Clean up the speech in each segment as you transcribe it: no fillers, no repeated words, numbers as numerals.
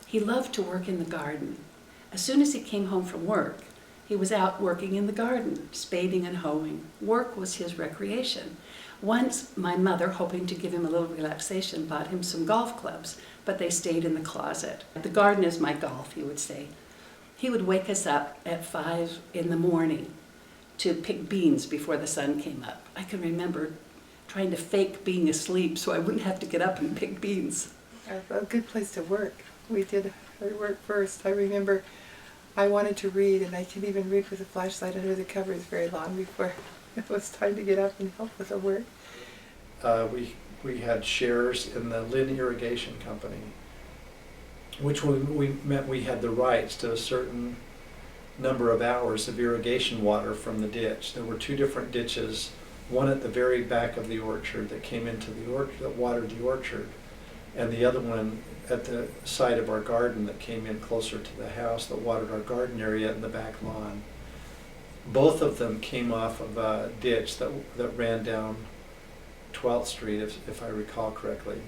He loved to work in the garden. As soon as he came home from work, he was out working in the garden, spading and hoeing. Work was his recreation. Once, my mother, hoping to give him a little relaxation, bought him some golf clubs, but they stayed in the closet. The garden is my golf, he would say. He would wake us up at 5 in the morning to pick beans before the sun came up. I can remember trying to fake being asleep so I wouldn't have to get up and pick beans. A good place to work. We did our work first. I remember I wanted to read, and I didn't even read with a flashlight under the covers very long before it was time to get up and help with the work. We had shares in the Lynn Irrigation Company, which meant we had the rights to a certain number of hours of irrigation water from the ditch. There were 2 different ditches, one at the very back of the orchard that came into the orchard, that watered the orchard, and the other one at the side of our garden that came in closer to the house that watered our garden area and the back lawn. Both of them came off of a ditch that ran down 12th Street, if I recall correctly.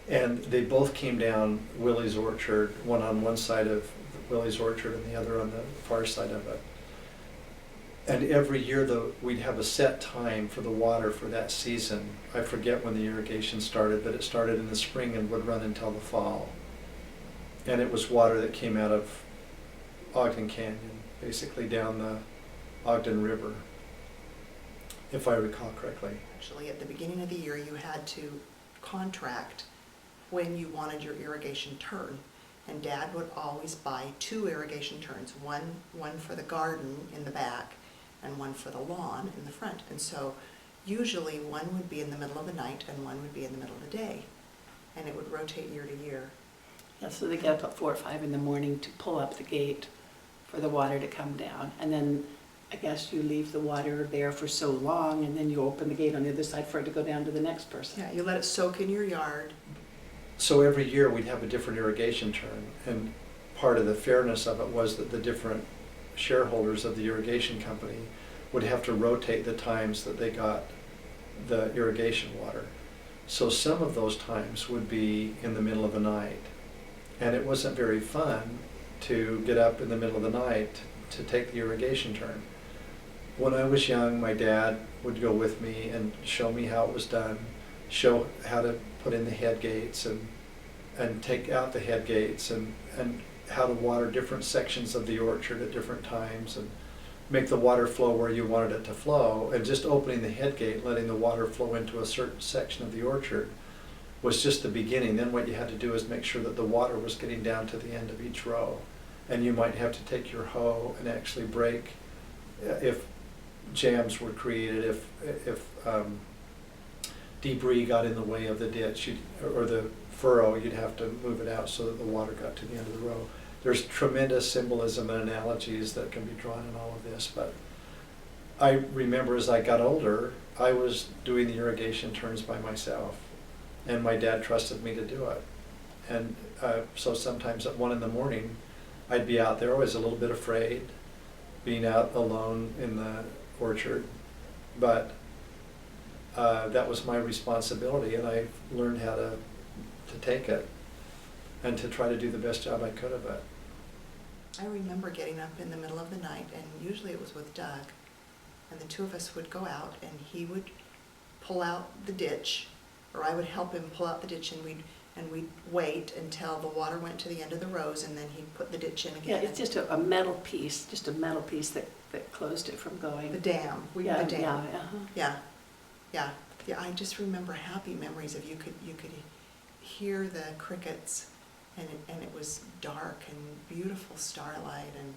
And they both came down Willie's Orchard, one on one side of Willie's Orchard and the other on the far side of it. And every year we'd have a set time for the water for that season. I forget when the irrigation started, but it started in the spring and would run until the fall. And it was water that came out of Ogden Canyon, basically down the Ogden River, if I recall correctly. Actually, at the beginning of the year, you had to contract when you wanted your irrigation turn. And Dad would always buy 2 irrigation turns, one for the garden in the back and one for the lawn in the front. And so usually one would be in the middle of the night and one would be in the middle of the day. And it would rotate year to year. Yeah, so they get up at 4 or 5 in the morning to pull up the gate for the water to come down. And then I guess you leave the water there for so long and then you open the gate on the other side for it to go down to the next person. Yeah, you let it soak in your yard. So every year we'd have a different irrigation turn, and part of the fairness of it was that the different shareholders of the irrigation company would have to rotate the times that they got the irrigation water. So some of those times would be in the middle of the night, and it wasn't very fun to get up in the middle of the night to take the irrigation turn. When I was young, my dad would go with me and show me how it was done, show how to put in the head gates and take out the head gates and how to water different sections of the orchard at different times and make the water flow where you wanted it to flow. And just opening the head gate, letting the water flow into a certain section of the orchard was just the beginning. Then what you had to do is make sure that the water was getting down to the end of each row. And you might have to take your hoe and actually break if jams were created, if debris got in the way of the ditch or the furrow, you'd have to move it out so that the water got to the end of the row. There's tremendous symbolism and analogies that can be drawn in all of this, but I remember as I got older, I was doing the irrigation turns by myself, and my dad trusted me to do it. And so sometimes at 1 in the morning, I'd be out there. I was a little bit afraid being out alone in the orchard, but that was my responsibility, and I learned how to take it and to try to do the best job I could of it. I remember getting up in the middle of the night, and usually it was with Doug, and the 2 of us would go out and he would pull out the ditch, or I would help him pull out the ditch, and we'd wait until the water went to the end of the rows, and then he'd put the ditch in again. Yeah, it's just a metal piece, that closed it from going. The dam. The dam. Yeah, uh-huh. Yeah. I just remember happy memories of you could hear the crickets, and it was dark and beautiful starlight, and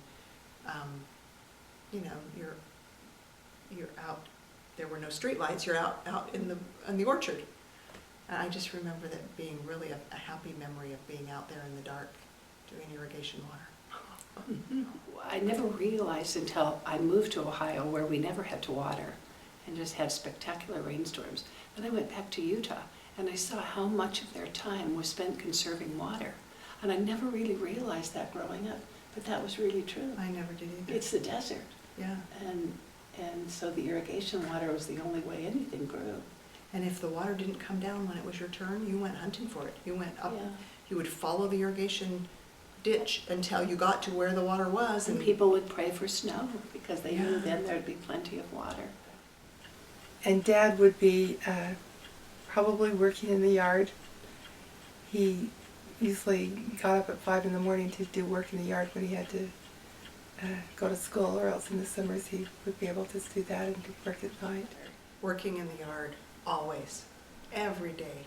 you're out. There were no street lights. You're out in the orchard. And I just remember that being really a happy memory of being out there in the dark doing irrigation water. I never realized until I moved to Ohio, where we never had to water and just had spectacular rainstorms. Then I went back to Utah and I saw how much of their time was spent conserving water. And I never really realized that growing up, but that was really true. I never did either. It's the desert. Yeah. And so the irrigation water was the only way anything grew. And if the water didn't come down when it was your turn, you went hunting for it. You went up. Yeah. You would follow the irrigation ditch until you got to where the water was, And people would pray for snow because they knew Yeah. then there'd be plenty of water. And Dad would be probably working in the yard. He usually got up at 5 in the morning to do work in the yard when he had to go to school, or else in the summers he would be able to do that and work at night. working in the yard, always, every day,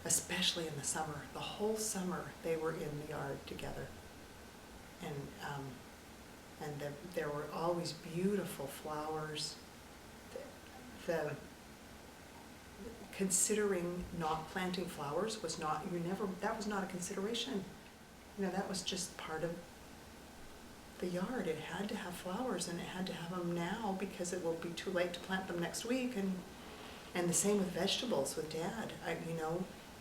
especially in the summer. The whole summer, they were in the yard together. And there were always beautiful flowers. Considering not planting flowers was not, that was not a consideration. You know, that was just part of the yard. It had to have flowers, and it had to have them now because it will be too late to plant them next week. And the same with vegetables with Dad.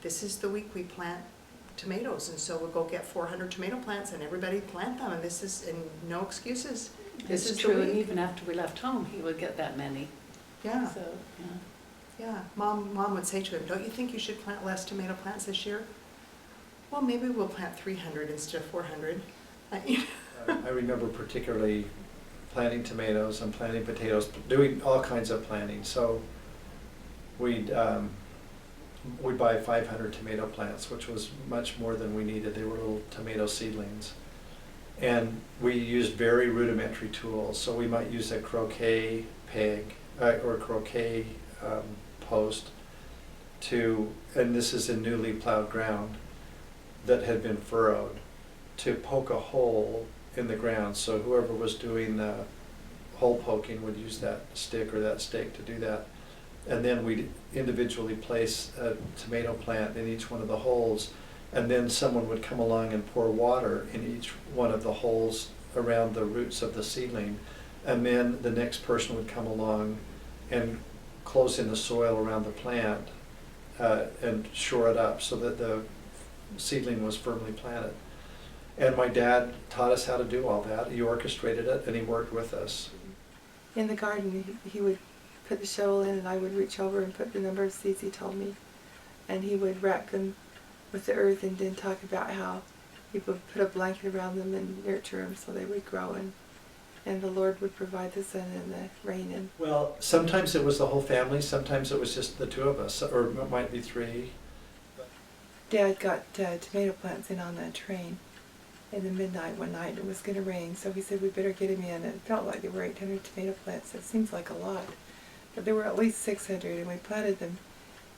This is the week we plant tomatoes, and so we'll go get 400 tomato plants and everybody plant them, and no excuses. This is true, the and week. even after we left home, he would get that many. Yeah. So, yeah. Yeah, Mom would say to him, don't you think you should plant less tomato plants this year? Well, maybe we'll plant 300 instead of 400. I remember particularly planting tomatoes and planting potatoes, doing all kinds of planting. So we'd buy 500 tomato plants, which was much more than we needed. They were little tomato seedlings. And we used very rudimentary tools. So we might use a croquet peg or croquet post and this is in newly plowed ground that had been furrowed, to poke a hole in the ground. So whoever was doing the hole poking would use that stick or that stake to do that. And then we'd individually place a tomato plant in each one of the holes, and then someone would come along and pour water in each one of the holes around the roots of the seedling. And then the next person would come along and close in the soil around the plant and shore it up so that the seedling was firmly planted. And my dad taught us how to do all that. He orchestrated it, and he worked with us. In the garden, he would put the shovel in, and I would reach over and put the number of seeds he told me. And he would wrap them with the earth, and then talk about how he would put a blanket around them and nurture them so they would grow, and the Lord would provide the sun and the rain. And Well, sometimes it was the whole family, sometimes it was just the two of us, or it might be three. Dad got tomato plants in on that train in the midnight one night. It was going to rain, so he said we better get him in. It felt like there were 800 tomato plants. It seems like a lot, but there were at least 600, and we planted them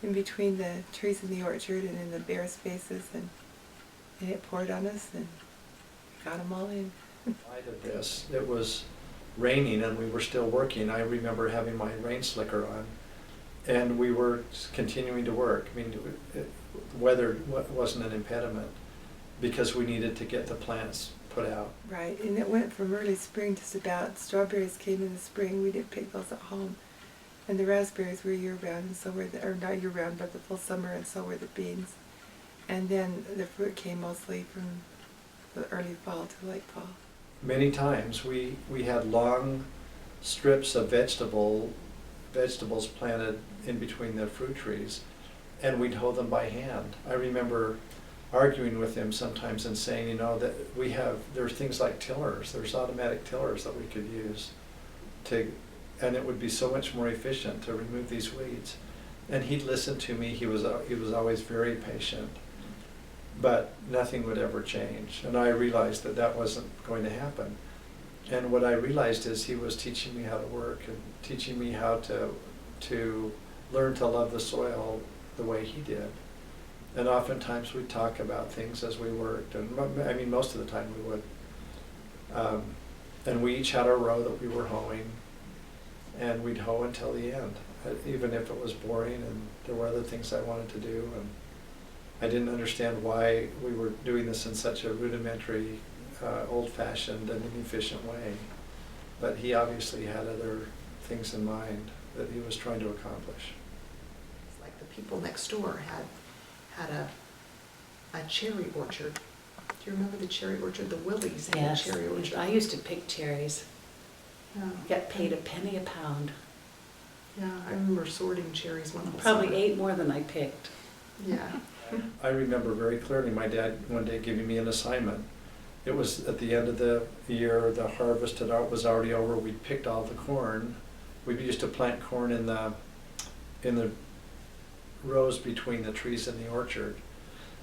in between the trees in the orchard and in the bare spaces, and it poured on us, and got them all in. In light of this, it was raining and we were still working. I remember having my rain slicker on, and we were continuing to work. I mean, weather wasn't an impediment because we needed to get the plants put out. Right, and it went from early spring just about. Strawberries came in the spring. We didn't pick those at home, and the raspberries were year-round, and so were or not year-round, but the full summer, and so were the beans. And then the fruit came mostly from the early fall to late fall. Many times we had long strips of vegetables planted in between the fruit trees, and we'd hoe them by hand. I remember arguing with him sometimes and saying, that there are things like tillers, there's automatic tillers that we could use and it would be so much more efficient to remove these weeds. And he'd listen to me. He was always very patient, but nothing would ever change. And I realized that wasn't going to happen. And what I realized is he was teaching me how to work and teaching me how to learn to love the soil the way he did. And oftentimes we'd talk about things as we worked, and I mean most of the time we would. And we each had our row that we were hoeing, and we'd hoe until the end, even if it was boring and there were other things I wanted to do. And I didn't understand why we were doing this in such a rudimentary, old-fashioned and inefficient way. But he obviously had other things in mind that he was trying to accomplish. It's like the people next door had a cherry orchard. Do you remember the cherry orchard? The Willies had Yes, a cherry orchard. I used to pick cherries. Yeah. Get paid a penny a pound. Yeah, I remember sorting cherries one whole Probably summer. ate more than I picked. Yeah. I remember very clearly my dad one day giving me an assignment. It was at the end of the year, the harvest was already over, we'd picked all the corn. We used to plant corn in the rows between the trees in the orchard.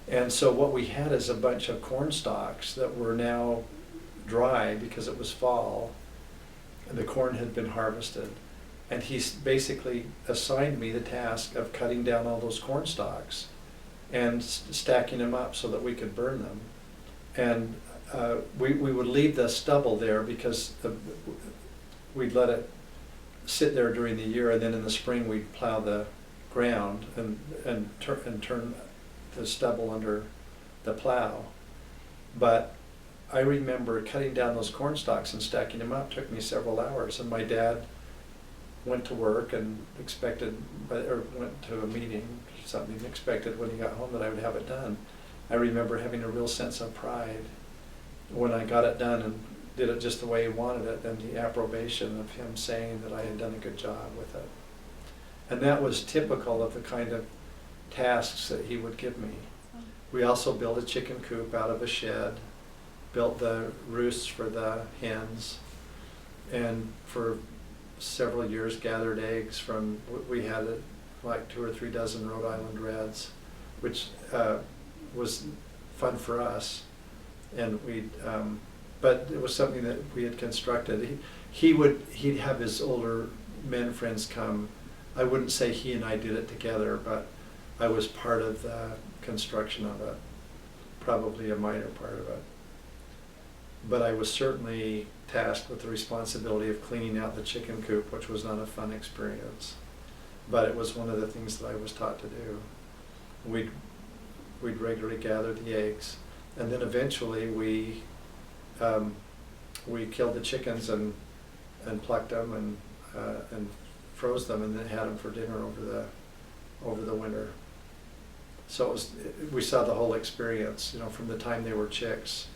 And so what we had is a bunch of corn stalks that were now dry because it was fall, and the corn had been harvested. And he basically assigned me the task of cutting down all those corn stalks and stacking them up so that we could burn them. And we would leave the stubble there because we'd let it sit there during the year, and then in the spring we'd plow the ground and turn the stubble under the plow. But I remember cutting down those corn stalks and stacking them up. It took me several hours, and my dad went to work and went to a meeting, something expected when he got home that I would have it done. I remember having a real sense of pride when I got it done and did it just the way he wanted it, and the approbation of him saying that I had done a good job with it. And that was typical of the kind of tasks that he would give me. We also built a chicken coop out of a shed, built the roosts for the hens, and for several years gathered eggs from, we had like 2 or 3 dozen Rhode Island Reds, which was fun for us. And but it was something that we had constructed. He'd have his older men friends come. I wouldn't say he and I did it together, but I was part of the construction of it, probably a minor part of it. But I was certainly tasked with the responsibility of cleaning out the chicken coop, which was not a fun experience. But it was one of the things that I was taught to do. We'd regularly gather the eggs, and then eventually we killed the chickens and plucked them and froze them, and then had them for dinner over the winter. So we saw the whole experience, from the time they were chicks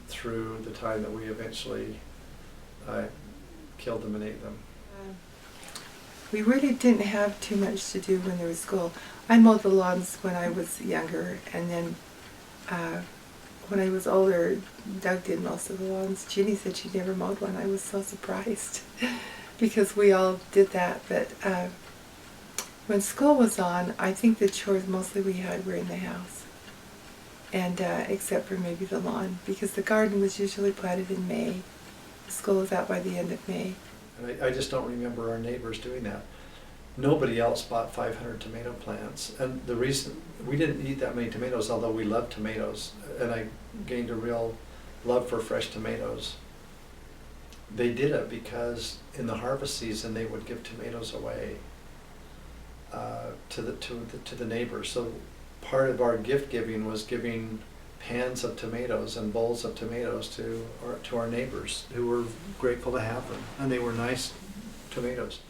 through the time that we eventually killed them and ate them. We really didn't have too much to do when there was school. I mowed the lawns when I was younger, and then when I was older, Doug did most of the lawns. Ginny said she never mowed one. I was so surprised because we all did that. But when school was on, I think the chores mostly we had were in the house, and except for maybe the lawn, because the garden was usually planted in May. School was out by the end of May. And I just don't remember our neighbors doing that. Nobody else bought 500 tomato plants, and the reason we didn't eat that many tomatoes, although we loved tomatoes, and I gained a real love for fresh tomatoes. They did it because in the harvest season they would give tomatoes away to the neighbors. So part of our gift giving was giving pans of tomatoes and bowls of tomatoes to our neighbors who were grateful to have them, and they were nice tomatoes.